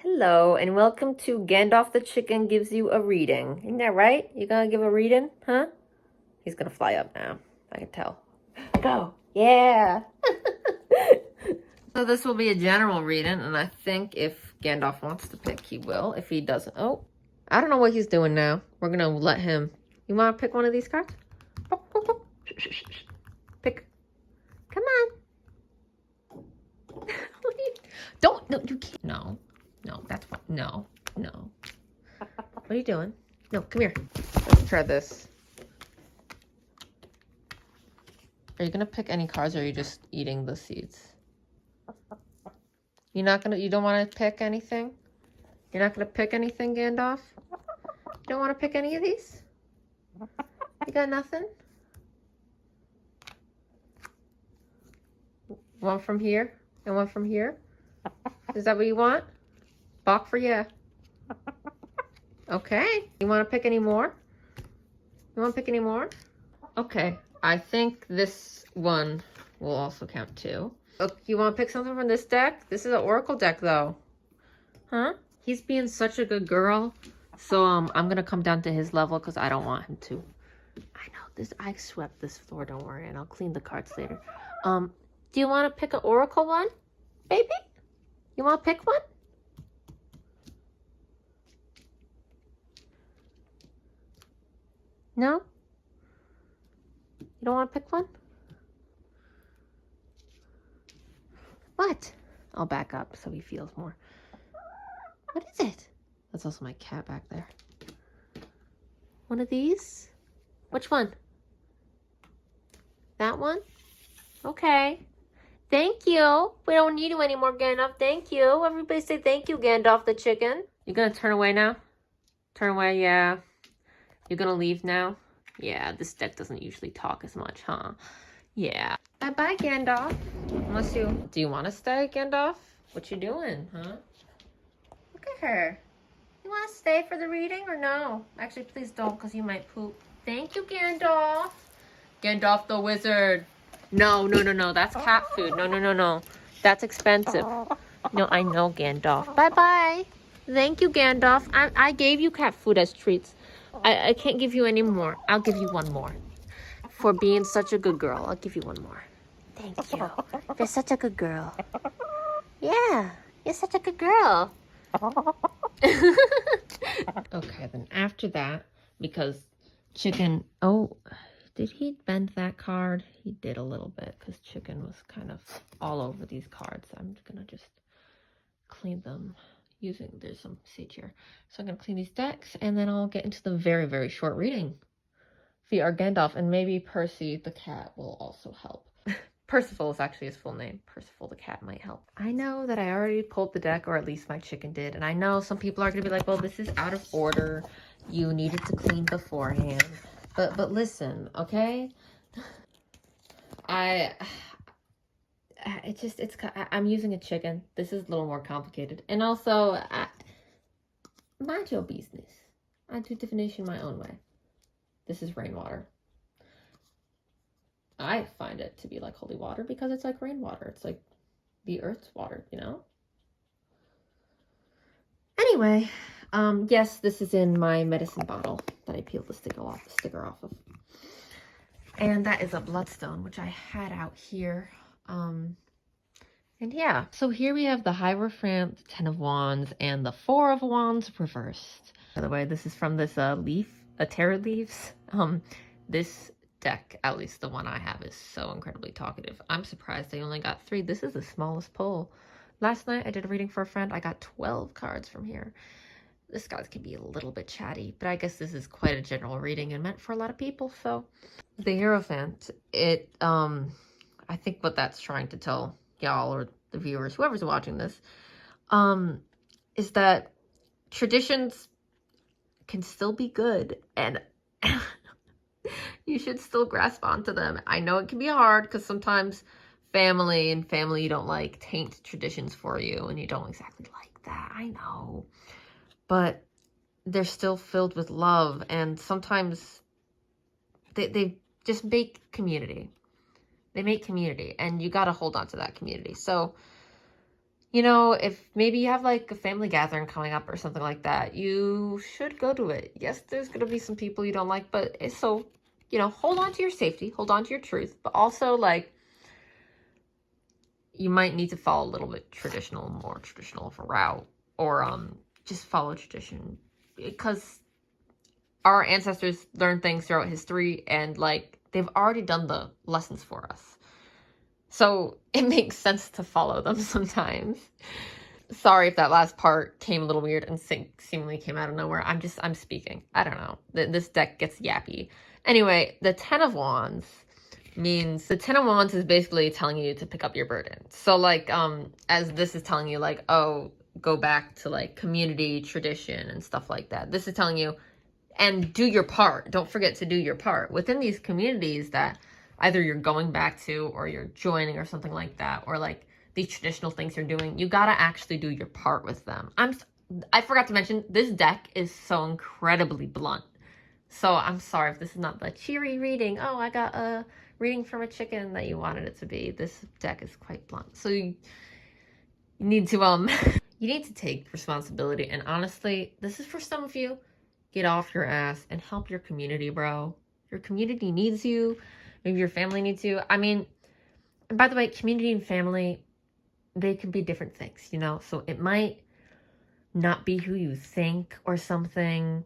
Hello, and welcome to Gandalf the Chicken gives you a reading. Isn't that right? You gonna give a reading? Huh? He's gonna fly up now. I can tell. Go. Yeah. So this will be a general reading, and I think if Gandalf wants to pick, he will. If he doesn't, oh, I don't know what he's doing now. We're gonna let him. You wanna pick one of these cards? Pick. Come on. Don't. No, you can't. No. No, that's fine. No. No. What are you doing? No, come here. Let's try this. Are you gonna pick any cards, or are you just eating the seeds? You don't wanna pick anything? You're not gonna pick anything, Gandalf? You don't wanna pick any of these? You got nothing? One from here and one from here? Is that what you want? Bach for you. Okay. You wanna pick any more? You wanna pick any more? Okay. I think this one will also count too. Okay, you wanna pick something from this deck? This is an Oracle deck though. Huh? He's being such a good girl. So I'm gonna come down to his level because I don't want him to. I know this. I swept this floor. Don't worry, and I'll clean the cards later. Do you want to pick an Oracle one, baby? You want to pick one? No. You don't want to pick one? What? I'll back up so he feels more. What is it? That's also my cat back there. One of these? Which one? That one? Okay. Thank you. We don't need you anymore, Gandalf. Thank you. Everybody say thank you, Gandalf the Chicken. You gonna turn away now? Turn away, yeah. You gonna leave now? Yeah, this deck doesn't usually talk as much, huh? Yeah. Bye-bye, Gandalf. Unless you... Do you want to stay, Gandalf? What you doing, huh? Look at her. You want to stay for the reading or no? Actually, please don't, because you might poop. Thank you, Gandalf. Gandalf the Wizard. No. That's cat food. No. That's expensive. No, I know, Gandalf. Bye-bye. Thank you, Gandalf. I gave you cat food as treats. I can't give you any more. I'll give you one more. For being such a good girl, I'll give you one more. Thank you. You're such a good girl. Yeah, you're such a good girl. Okay, then after that, because Chicken... Oh, did he bend that card? He did a little bit, because Chicken was kind of all over these cards. I'm gonna just clean them using... There's some sage here. So I'm gonna clean these decks, and then I'll get into the very, very short reading via our Gandalf, and maybe Percy the cat will also help. Percival is actually his full name. Percival the cat might help. I know that I already pulled the deck, or at least my chicken did, and I know some people are gonna be like, well, this is out of order. You needed to clean beforehand. But listen, okay? I'm using a chicken. This is a little more complicated. And also, mind your business. I do divination my own way. This is rainwater. I find it to be like holy water because it's like rainwater. It's like the earth's water, you know? Anyway, yes, this is in my medicine bottle that I peeled the sticker off of. And that is a bloodstone, which I had out here. And yeah, so here we have the Hierophant, the 10 of Wands, and the 4 of Wands reversed. By the way, this is from this Tarrot leaves. This deck, at least the one I have, is so incredibly talkative. I'm surprised I only got 3. This is the smallest pull. Last night I did a reading for a friend. I got 12 cards from here. This guy can be a little bit chatty, but I guess this is quite a general reading and meant for a lot of people. So the Hierophant, I think what that's trying to tell y'all or the viewers, whoever's watching this, is that traditions can still be good, and you should still grasp onto them. I know it can be hard because sometimes family you don't like taint traditions for you, and you don't exactly like that. I know. But they're still filled with love, and sometimes they just make community. They make community, and you got to hold on to that community. So You know, if maybe you have like a family gathering coming up or something like that, you should go to it. Yes, there's going to be some people you don't like, but it's so, you know, hold on to your safety, hold on to your truth, but also like you might need to follow a little bit more traditional of a route, or just follow tradition, because our ancestors learned things throughout history, and like they've already done the lessons for us. So it makes sense to follow them sometimes. Sorry if that last part came a little weird and seemingly came out of nowhere. I'm speaking. I don't know. This deck gets yappy. Anyway, the Ten of Wands means, the Ten of Wands is basically telling you to pick up your burden. So like, as this is telling you like, oh, go back to like community tradition and stuff like that. This is telling you, and do your part. Don't forget to do your part within these communities that either you're going back to or you're joining or something like that, or like these traditional things you're doing. You gotta actually do your part with them. I forgot to mention, this deck is so incredibly blunt. So I'm sorry if this is not the cheery reading. Oh, I got a reading from a chicken that you wanted it to be. This deck is quite blunt. So you need to you need to take responsibility. And honestly, this is for some of you. Get off your ass and help your community, bro. Your community needs you. Maybe your family needs you. I mean, and by the way, community and family, they can be different things, you know? So it might not be who you think or something.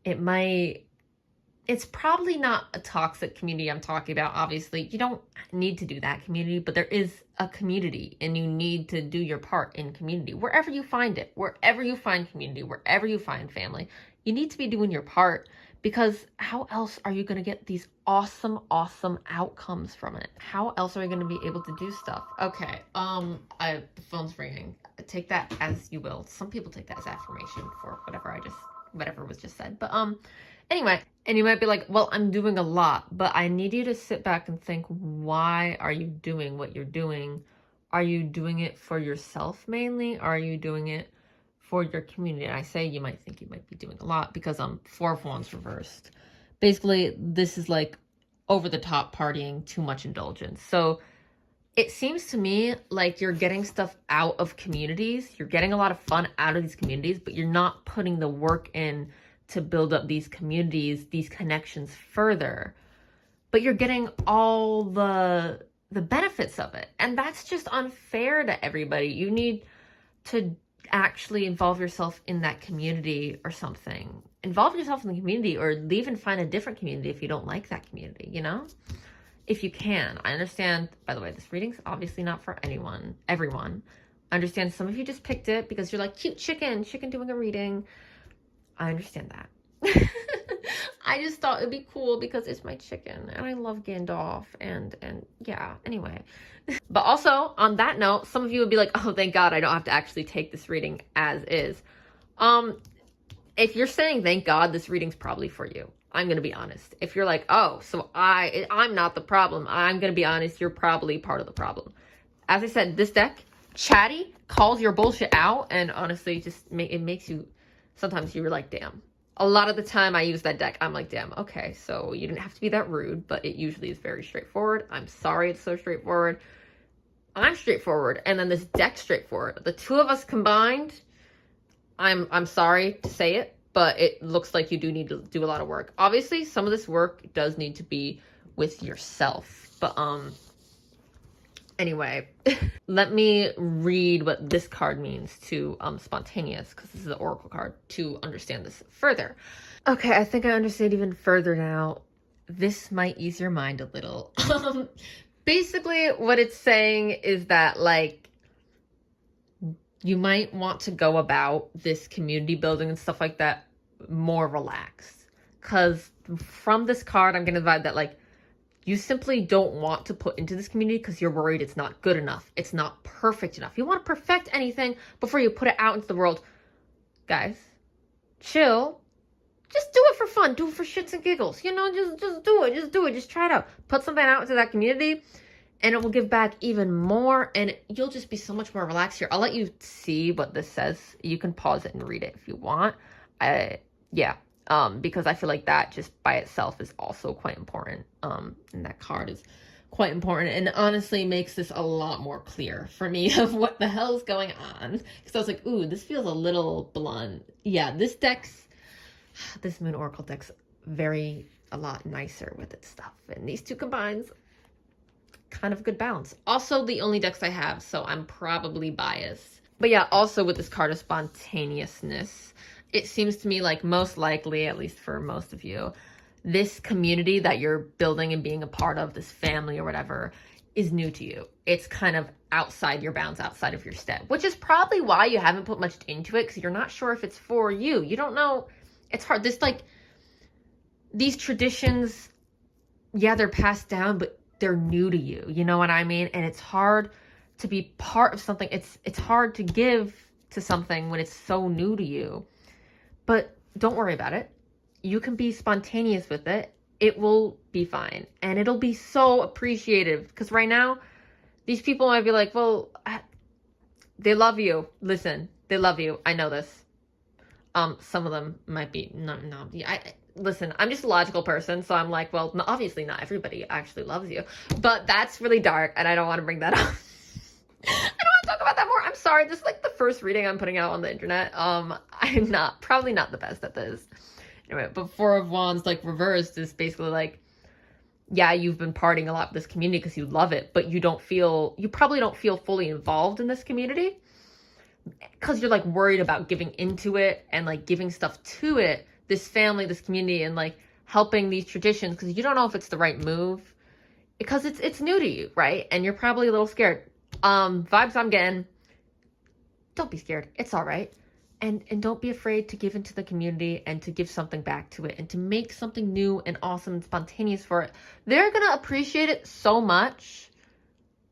It's probably not a toxic community I'm talking about. Obviously, you don't need to do that community, but there is a community and you need to do your part in community. Wherever you find it, wherever you find community, wherever you find family, you need to be doing your part, because how else are you going to get these awesome, awesome outcomes from it? How else are you going to be able to do stuff? Okay, the phone's ringing. Take that as you will. Some people take that as affirmation for whatever was just said. But anyway, and you might be like, well, I'm doing a lot, but I need you to sit back and think, why are you doing what you're doing? Are you doing it for yourself mainly? Are you doing it for your community? And I say you might think you might be doing a lot because Four of Wands reversed. Basically, this is like over the top partying, too much indulgence. So it seems to me like you're getting stuff out of communities. You're getting a lot of fun out of these communities, but you're not putting the work in to build up these communities, these connections further. But you're getting all the benefits of it. And that's just unfair to everybody. You need to actually involve yourself in that community or something. Involve yourself in the community, or leave and find a different community if you don't like that community, you know? If you can. I understand, by the way, this reading's obviously not for everyone. I understand some of you just picked it because you're like, cute chicken doing a reading. I understand that. I just thought it'd be cool because it's my chicken and I love Gandalf and yeah, anyway. But also, on that note, some of you would be like, oh, thank God I don't have to actually take this reading as is. If you're saying thank God, this reading's probably for you. I'm going to be honest. If you're like, oh, so I'm not the problem, I'm going to be honest, you're probably part of the problem. As I said, this deck, chatty, calls your bullshit out, and honestly, it makes you, sometimes you're like, damn. A lot of the time I use that deck, I'm like, damn, okay, so you didn't have to be that rude, but it usually is very straightforward. I'm sorry it's so straightforward. I'm straightforward, and then this deck's straightforward. The two of us combined, I'm sorry to say it, but it looks like you do need to do a lot of work. Obviously, some of this work does need to be with yourself. But anyway, let me read what this card means to spontaneous, because this is the oracle card, to understand this further. Okay, I think I understand even further now. This might ease your mind a little. Basically, what it's saying is that, like, you might want to go about this community building and stuff like that more relaxed. Because from this card, I'm getting the vibe that, like, you simply don't want to put into this community because you're worried it's not good enough. It's not perfect enough. You want to perfect anything before you put it out into the world. Guys, chill. Just do it for fun. Do it for shits and giggles. You know, just do it. Just do it. Just try it out. Put something out into that community, and it will give back even more, and you'll just be so much more relaxed here. I'll let you see what this says. You can pause it and read it if you want. Because I feel like that just by itself is also quite important. And that card is quite important, and honestly makes this a lot more clear for me of what the hell is going on. Because I was like, ooh, this feels a little blunt. Yeah, this Moon Oracle deck's a lot nicer with its stuff. And these two combines, kind of good balance. Also, the only decks I have, so I'm probably biased. But yeah, also with this card of spontaneousness, it seems to me like most likely, at least for most of you, this community that you're building and being a part of, this family or whatever, is new to you. It's kind of outside your bounds, outside of your step, which is probably why you haven't put much into it, because you're not sure if it's for you. You don't know. It's hard. These traditions, yeah, they're passed down, but they're new to you. You know what I mean? And it's hard to be part of something. It's hard to give to something when it's so new to you. But don't worry about it. You can be spontaneous with it. It will be fine. And it'll be so appreciated. Because right now, these people might be like, well, they love you. Listen, they love you. I know this. Some of them might be, no. Listen, I'm just a logical person. So I'm like, well, obviously not everybody actually loves you. But that's really dark. And I don't want to bring that up. I don't want to talk about that more. I'm sorry. This is like the first reading I'm putting out on the internet. I'm probably not the best at this. Anyway, but Four of Wands, like, reversed is basically like, yeah, you've been partying a lot with this community because you love it, but you probably don't feel fully involved in this community because you're, like, worried about giving into it and, like, giving stuff to it, this family, this community, and, like, helping these traditions because you don't know if it's the right move because it's new to you, right? And you're probably a little scared. Vibes I'm getting, don't be scared. It's all right. And don't be afraid to give into the community and to give something back to it and to make something new and awesome and spontaneous for it. They're going to appreciate it so much.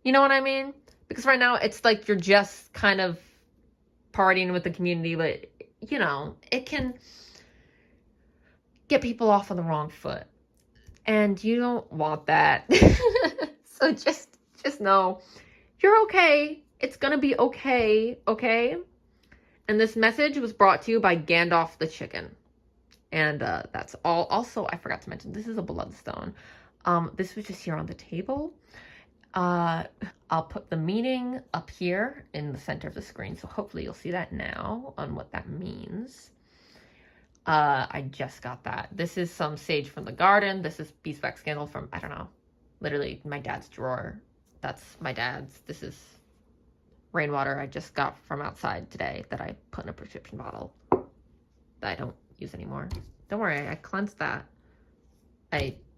You know what I mean? Because right now it's like you're just kind of partying with the community, but, you know, it can get people off on the wrong foot. And you don't want that. So just know you're okay. It's going to be okay. Okay? And this message was brought to you by Gandalf the Chicken. And that's all. Also, I forgot to mention, this is a bloodstone. This was just here on the table. I'll put the meaning up here in the center of the screen. So hopefully you'll see that now on what that means. I just got that. This is some sage from the garden. This is beeswax candle from, I don't know, literally my dad's drawer. That's my dad's. This is rainwater I just got from outside today that I put in a prescription bottle that I don't use anymore. Don't worry, I cleansed that.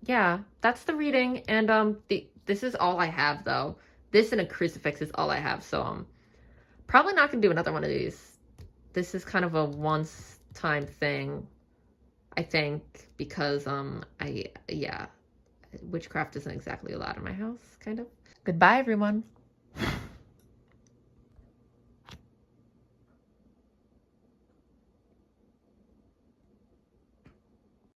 Yeah, that's the reading. And this is all I have though. This and a crucifix is all I have. So probably not gonna do another one of these. This is kind of a once-time thing, I think, because witchcraft isn't exactly allowed in my house, kind of. Goodbye, everyone.